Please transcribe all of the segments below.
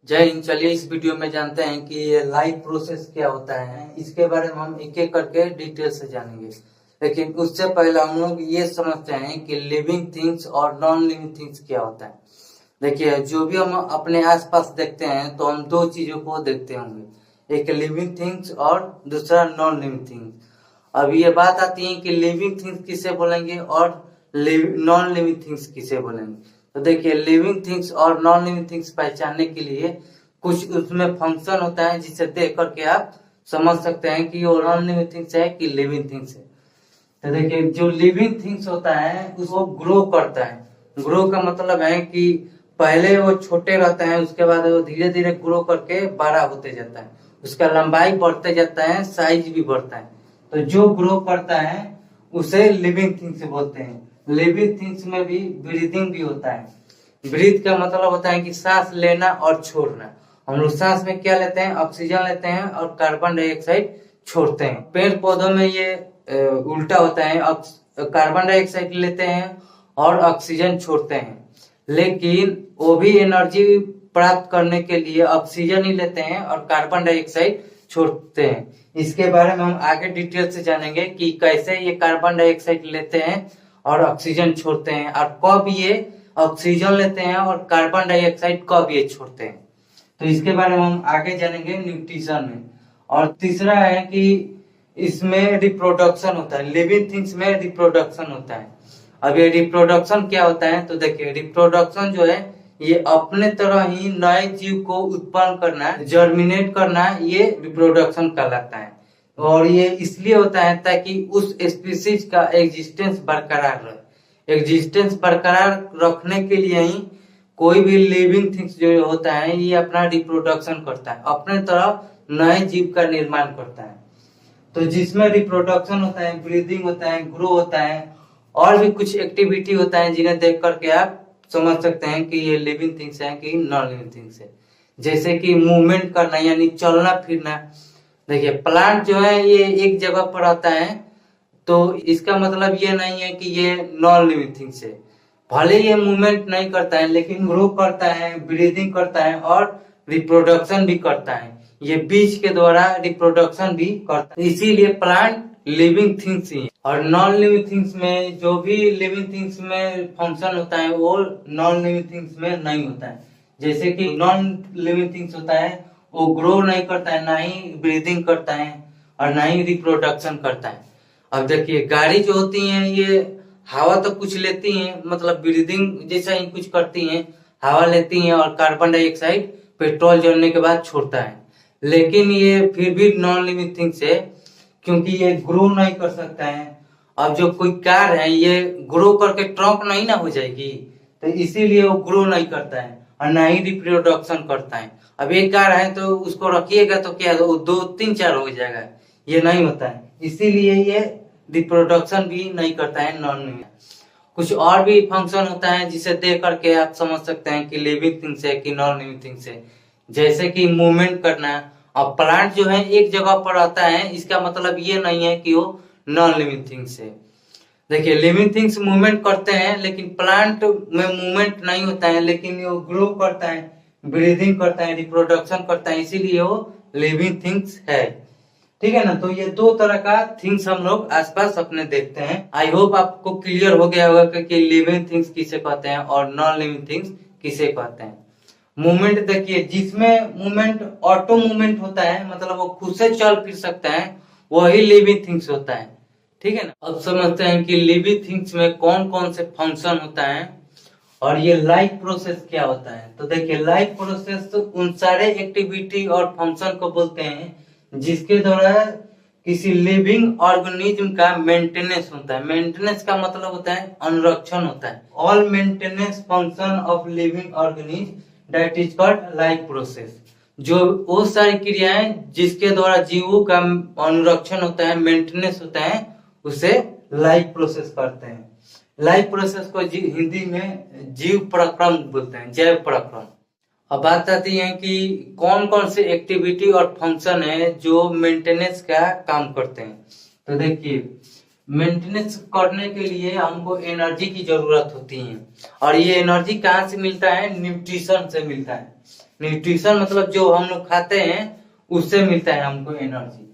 जय हिंद। चलिए इस वीडियो में जानते हैं कि ये लाइफ प्रोसेस क्या होता है। इसके बारे में हम एक एक करके डिटेल से जानेंगे, लेकिन उससे पहले हम लोग ये समझते हैं कि लिविंग थिंग्स और नॉन लिविंग थिंग्स क्या होता है। देखिए, जो भी हम अपने आसपास देखते हैं तो हम दो चीजों को देखते होंगे, एक लिविंग थिंग्स और दूसरा नॉन लिविंग थिंग्स। अब ये बात आती है कि लिविंग थिंग्स किसे बोलेंगे और नॉन लिविंग थिंग्स किसे बोलेंगे। तो देखिए, लिविंग थिंग्स और नॉन लिविंग थिंग्स पहचानने के लिए कुछ उसमें फंक्शन होता है जिसे देख करके आप समझ सकते हैं कि वो नॉन लिविंग थिंग्स है कि लिविंग थिंग्स है। तो देखिए, जो लिविंग थिंग्स होता है उसको ग्रो करता है। ग्रो का मतलब है कि पहले वो छोटे रहते हैं, उसके बाद वो धीरे धीरे ग्रो करके बड़ा होते जाता है, उसका लंबाई बढ़ते जाता है, साइज भी बढ़ता है। तो जो ग्रो करता है उसे लिविंग थिंग्स बोलते हैं। लिविंग थिंग्स में भी ब्रीदिंग भी होता है। ब्रीथ का मतलब होता है कि सांस लेना और छोड़ना। हम लोग सांस में क्या लेते हैं? ऑक्सीजन लेते हैं और कार्बन डाइऑक्साइड छोड़ते हैं। पेड़ पौधों में ये उल्टा होता है, कार्बन डाइऑक्साइड लेते हैं और ऑक्सीजन छोड़ते हैं, लेकिन वो भी एनर्जी प्राप्त करने के लिए ऑक्सीजन ही लेते हैं और कार्बन डाइऑक्साइड छोड़ते हैं। इसके बारे में हम आगे डिटेल से जानेंगे कि कैसे ये कार्बन डाइऑक्साइड लेते हैं और ऑक्सीजन छोड़ते हैं, और कब ये ऑक्सीजन लेते हैं और कार्बन डाइऑक्साइड कब ये छोड़ते हैं। तो इसके बारे में हम आगे जानेंगे न्यूट्रिशन में। और तीसरा है कि इसमें रिप्रोडक्शन होता है। लिविंग थिंग्स में रिप्रोडक्शन होता है। अब ये रिप्रोडक्शन क्या होता है? तो देखिए, रिप्रोडक्शन जो है ये अपने तरह ही नए जीव को उत्पन्न करना, जर्मिनेट करना, ये रिप्रोडक्शन कहलाता है। और ये इसलिए होता है ताकि उस स्पीसीज का एग्जिस्टेंस बरकरार रहे। एग्जिस्टेंस बरकरार रखने के लिए ही कोई भी लिविंग थिंग्स जो होता है ये अपना रिप्रोडक्शन करता है, अपने तरह नए जीव का निर्माण करता है। तो जिसमें रिप्रोडक्शन होता है, ब्रीदिंग होता है, ग्रो होता है, और भी कुछ एक्टिविटी होता है जिन्हें देख करके आप समझ सकते हैं कि ये लिविंग थिंग्स है कि नॉन लिविंग थिंग्स है। जैसे कि मूवमेंट करना यानी चलना फिरना। देखिए, प्लांट जो है ये एक जगह पर रहता है, तो इसका मतलब ये नहीं है कि ये नॉन लिविंग थिंग्स है। भले ये मूवमेंट नहीं करता है लेकिन ग्रो करता है, ब्रीदिंग करता है और रिप्रोडक्शन भी करता है। ये बीज के द्वारा रिप्रोडक्शन भी करता है, इसीलिए प्लांट लिविंग थिंग्स ही है। और नॉन लिविंग थिंग्स में जो भी लिविंग थिंग्स में फंक्शन होता है वो नॉन लिविंग थिंग्स में नहीं होता है। जैसे कि नॉन लिविंग थिंग्स होता है वो ग्रो नहीं करता है, ना ही ब्रीदिंग करता है और ना ही रिप्रोडक्शन करता है। अब देखिए, गाड़ी जो होती है ये हवा तो कुछ लेती हैं, मतलब ब्रीदिंग जैसा ही कुछ करती हैं, हवा लेती हैं और कार्बन डाइऑक्साइड पेट्रोल जलने के बाद छोड़ता है, लेकिन ये फिर भी नॉन लिविंग थिंग्स है क्योंकि ये ग्रो नहीं कर सकता है। अब जो कोई कार है ये ग्रो करके ट्रक नहीं ना हो जाएगी, तो इसीलिए वो ग्रो नहीं करता है और ना ही रिप्रोडक्शन करता है। अब एक कार है तो उसको रखिएगा तो क्या वो 2 3 4 हो जाएगा, ये नहीं होता है, इसीलिए ये रिप्रोडक्शन भी नहीं करता है नॉन लिविंग। कुछ और भी फंक्शन होता है जिसे देख करके आप समझ सकते हैं कि लिविंग थिंग्स है कि नॉन लिविंग थिंग्स है। जैसे कि मूवमेंट करना। अब प्लांट जो है एक जगह पर रहता है, इसका मतलब ये नहीं है कि वो नॉन लिविंग थिंग्स है। देखिए, लिविंग थिंग्स मूवमेंट करते हैं लेकिन प्लांट में मूवमेंट नहीं होता है, लेकिन वो ग्रो करता है, ब्रीदिंग करता है, रिप्रोडक्शन करता है, इसीलिए वो लिविंग थिंग्स है। ठीक है ना। तो ये दो तरह का थिंग्स हम लोग आसपास अपने देखते हैं। आई होप आपको क्लियर हो गया होगा कि लिविंग थिंग्स किसे कहते हैं और नॉन लिविंग थिंग्स किसे कहते हैं। मूवमेंट देखिए, जिसमें मूवमेंट ऑटो मूवमेंट होता है, मतलब वो खुद से चल फिर सकता है, वही लिविंग थिंग्स होता है। ठीक है ना। अब समझते हैं कि लिविंग थिंग्स में कौन कौन से फंक्शन होता है और ये लाइफ प्रोसेस क्या होता है। तो देखिए, लाइफ प्रोसेस तो उन सारे एक्टिविटी और फंक्शन को बोलते हैं जिसके द्वारा किसी लिविंग ऑर्गेनिज्म का मेंटेनेंस होता है। मेंटेनेंस का मतलब होता है अनुरक्षण होता है। All maintenance function of living organism that is called life process. जो वो सारी क्रियाएं जिसके द्वारा जीवों का अनुरक्षण होता है, मेंटेनेंस होता है, उसे लाइफ प्रोसेस कहते हैं। लाइफ प्रोसेस को हिंदी में जीव प्रक्रम बोलते हैं, जैव प्रक्रम। अब बात आती है कि कौन कौन से एक्टिविटी और फंक्शन है जो मेंटेनेंस का काम करते हैं। तो देखिए, मेंटेनेंस करने के लिए हमको एनर्जी की जरूरत होती है, और ये एनर्जी कहाँ से मिलता है? न्यूट्रिशन से मिलता है। न्यूट्रिशन मतलब जो हम लोग खाते हैं उससे मिलता है हमको एनर्जी।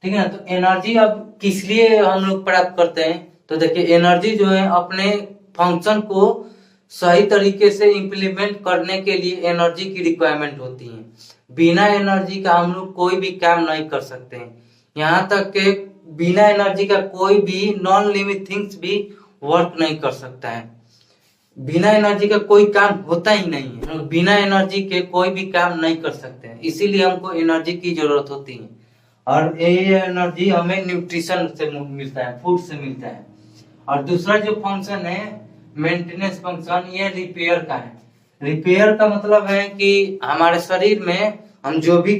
ठीक है ना। तो एनर्जी अब किस लिए हम लोग प्राप्त करते हैं, तो देखिए एनर्जी जो है अपने फंक्शन को सही तरीके से इम्प्लीमेंट करने के लिए एनर्जी की रिक्वायरमेंट होती है। बिना एनर्जी का हम लोग कोई भी काम नहीं कर सकते हैं। यहाँ तक के बिना एनर्जी का कोई भी नॉन लिविंग थिंग्स भी वर्क नहीं कर सकता है। बिना एनर्जी का कोई काम होता ही नहीं है। बिना एनर्जी के कोई भी काम नहीं कर सकते हैं, इसीलिए हमको एनर्जी की जरूरत होती है। और ये एनर्जी हमें न्यूट्रिशन से मिलता है, फूड से मिलता है। और दूसरा जो फंक्शन है मेंटेनेंस फंक्शन, ये रिपेयर का है। रिपेयर का मतलब है कि हमारे शरीर में हम जो भी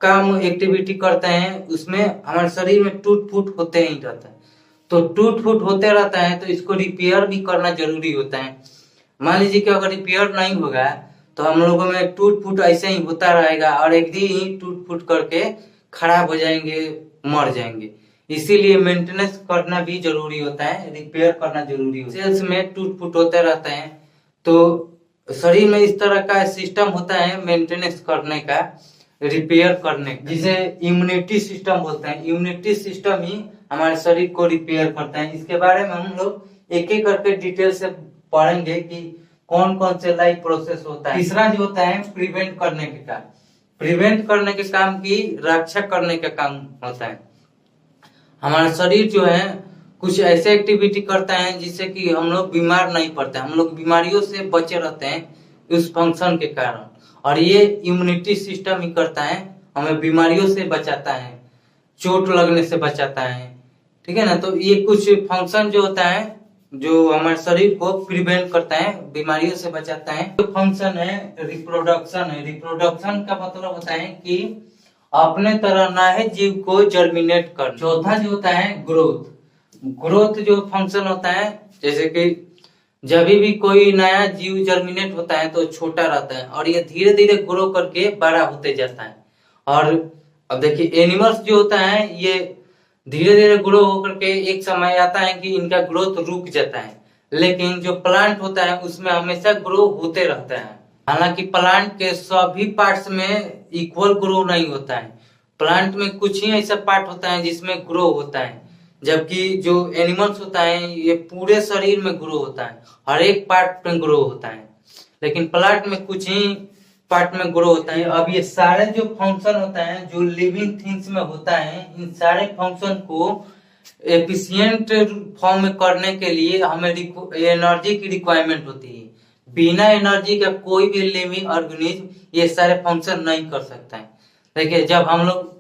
काम एक्टिविटी करते हैं उसमें हमारे शरीर में टूट फूट होते ही रहता है। तो टूट फूट होते रहता है तो इसको रिपेयर भी करना जरूरी होता है। मान लीजिए कि अगर रिपेयर नहीं होगा तो हम लोगों में टूट फूट ऐसे ही होता रहेगा और एक दिन ही टूट फूट करके खराब हो जाएंगे, मर जाएंगे। इसीलिए मेंटेनेंस करना भी जरूरी होता है, रिपेयर करना जरूरी होता है। सेल्स में टूट फूट होते रहता है तो शरीर में इस तरह का सिस्टम होता है मेंटेनेंस करने का, रिपेयर करने का, जिसे इम्यूनिटी सिस्टम बोलते हैं। इम्यूनिटी सिस्टम ही हमारे शरीर को रिपेयर करता है। इसके बारे में हम लोग एक एक करके डिटेल से पढ़ेंगे कि कौन कौन से लाइफ प्रोसेस होता है। तीसरा जो होता है प्रिवेंट करने के काम। प्रिवेंट करने के काम की रक्षा करने का काम होता है। हमारा शरीर जो है कुछ ऐसे एक्टिविटी करता है जिससे कि हम लोग बीमार नहीं पड़ते, हम लोग बीमारियों से बचे रहते हैं उस फंक्शन के कारण। और ये इम्यूनिटी सिस्टम ही करता है, हमें बीमारियों से बचाता है, चोट लगने से बचाता है। ठीक है ना। तो ये कुछ फंक्शन जो होता है जो हमारे शरीर को प्रिवेंट करता है, बीमारियों से बचाता है। जो फंक्शन है रिप्रोडक्शन है। रिप्रोडक्शन का मतलब होता है कि अपने तरह नए जीव को जर्मिनेट कर। चौथा जो होता है ग्रोथ। ग्रोथ जो फंक्शन होता है, जैसे कि जब भी कोई नया जीव जर्मिनेट होता है तो छोटा रहता है और ये धीरे धीरे ग्रो करके बड़ा होते जाता है। और अब देखिए एनिमल्स जो होता है ये धीरे धीरे ग्रो होकर के एक समय आता है कि इनका ग्रोथ रुक जाता है, लेकिन जो प्लांट होता है उसमें हमेशा ग्रो होते रहता है। हालांकि प्लांट के सभी पार्ट्स में इक्वल ग्रो नहीं होता है। प्लांट में कुछ ही ऐसा पार्ट होता है जिसमें ग्रो होता है, जबकि जो एनिमल्स होता है ये पूरे शरीर में ग्रो होता है, हर एक पार्ट में ग्रो होता है। लेकिन प्लांट में कुछ ही पार्ट में ग्रो होता है। अब ये सारे जो फंक्शन होता है जो लिविंग थिंग्स में होता है, इन सारे फंक्शन को एफिशिएंट फॉर्म में करने के लिए हमें एनर्जी की रिक्वायरमेंट होती है। बिना एनर्जी का कोई भी लिविंग ऑर्गेनिज्म ये सारे फंक्शन नहीं कर सकता है। देखिए जब हम लोग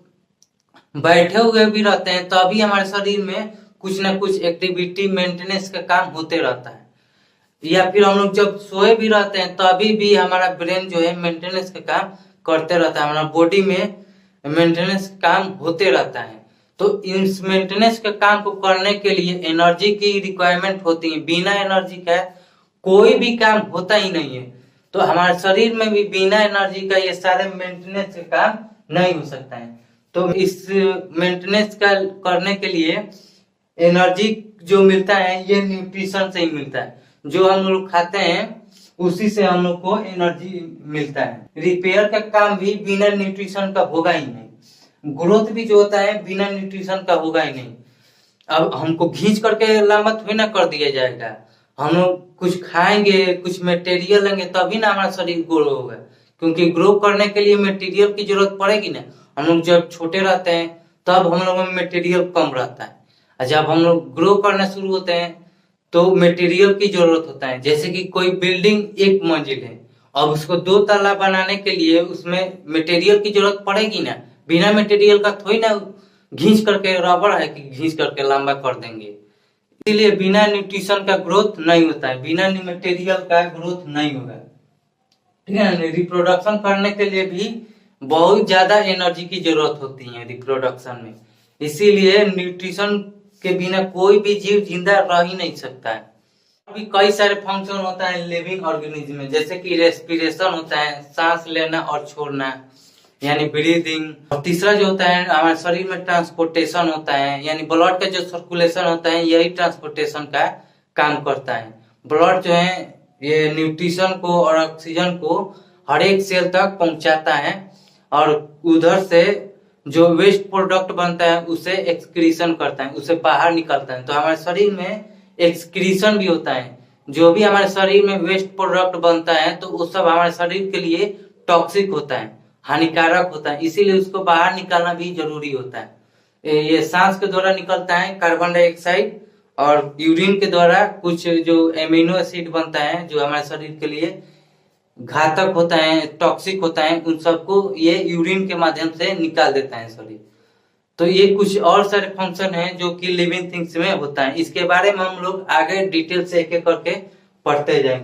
बैठे हुए भी रहते हैं तो अभी हमारे शरीर में कुछ ना कुछ एक्टिविटी मेंटेनेंस का काम होते रहता है, या फिर हम लोग जब सोए भी रहते हैं तभी भी हमारा ब्रेन जो है मेंटेनेंस का काम करते रहता है, हमारा बॉडी में मेंटेनेंस का काम होते रहता है। तो इस मेंटेनेंस के काम को करने के लिए एनर्जी की रिक्वायरमेंट होती है। बिना एनर्जी का कोई भी काम होता ही नहीं है। तो हमारे शरीर में भी बिना एनर्जी का ये सारे मेंटेनेंस का काम नहीं हो सकता है। तो इस मेंटेनेंस का करने के लिए एनर्जी जो मिलता है ये न्यूट्रिशन से ही मिलता है। जो हम लोग खाते हैं उसी से हम लोग को एनर्जी मिलता है। रिपेयर का काम भी बिना न्यूट्रिशन का होगा ही नहीं। ग्रोथ भी जो होता है बिना न्यूट्रिशन का होगा ही नहीं। अब हमको खींच करके लंबा थोड़ी ना कर दिया जाएगा। हम लोग कुछ खाएंगे, कुछ मटेरियल लेंगे तभी ना हमारा शरीर ग्रो होगा, क्योंकि ग्रो करने के लिए मटेरियल की जरूरत पड़ेगी ना। हम लोग जब छोटे रहते हैं तब हम लोगों में मटेरियल कम रहता है, और जब हम लोग ग्रो करना शुरू होते हैं तो मटेरियल की जरूरत होता है। जैसे कि कोई बिल्डिंग एक मंजिल है, अब उसको 2 तल्ला बनाने के लिए उसमें मटेरियल की जरूरत पड़ेगी ना। बिना मटेरियल का थोड़ी ना घींच करके, रबड़ है कि घींच करके लंबा कर देंगे। इसीलिए बिना न्यूट्रिशन का ग्रोथ नहीं होता है, बिना मटेरियल का ग्रोथ नहीं होगा। ठीक है। रिप्रोडक्शन करने के लिए भी बहुत ज्यादा एनर्जी की जरूरत होती है रिप्रोडक्शन में। इसीलिए न्यूट्रिशन के बिना कोई भी जीव जिंदा रह ही नहीं सकता है। अभी कई सारे फंक्शन होता है लिविंग ऑर्गेनिज्म में, जैसे कि रेस्पिरेशन होता है, सांस लेना और छोड़ना यानी ब्रीदिंग। और तीसरा जो होता है हमारे शरीर में ट्रांसपोर्टेशन होता है, यानी ब्लड का जो सर्कुलेशन होता है यही ट्रांसपोर्टेशन का काम करता है। ब्लड जो है ये न्यूट्रिशन को और ऑक्सीजन को हर एक सेल तक पहुंचाता है और उधर से जो वेस्ट प्रोडक्ट बनता है उसे एक्सक्रीशन करता है, उसे बाहर निकलता है। तो हमारे शरीर में एक्सक्रीशन भी होता है। जो भी हमारे शरीर में वेस्ट प्रोडक्ट बनता है तो वो सब हमारे शरीर के लिए टॉक्सिक होता है, हानिकारक होता है, इसीलिए उसको बाहर निकालना भी जरूरी होता है। ये सांस के द्वारा निकलता है कार्बन डाइऑक्साइड, और यूरिन के द्वारा कुछ जो एमिनो एसिड बनता है जो हमारे शरीर के लिए घातक होता है, टॉक्सिक होता है, उन सबको ये यूरिन के माध्यम से निकाल देता है शरीर। तो ये कुछ और सारे फंक्शन हैं जो कि लिविंग थिंग्स में होता है। इसके बारे में हम लोग आगे डिटेल से एक एक करके पढ़ते जाएंगे।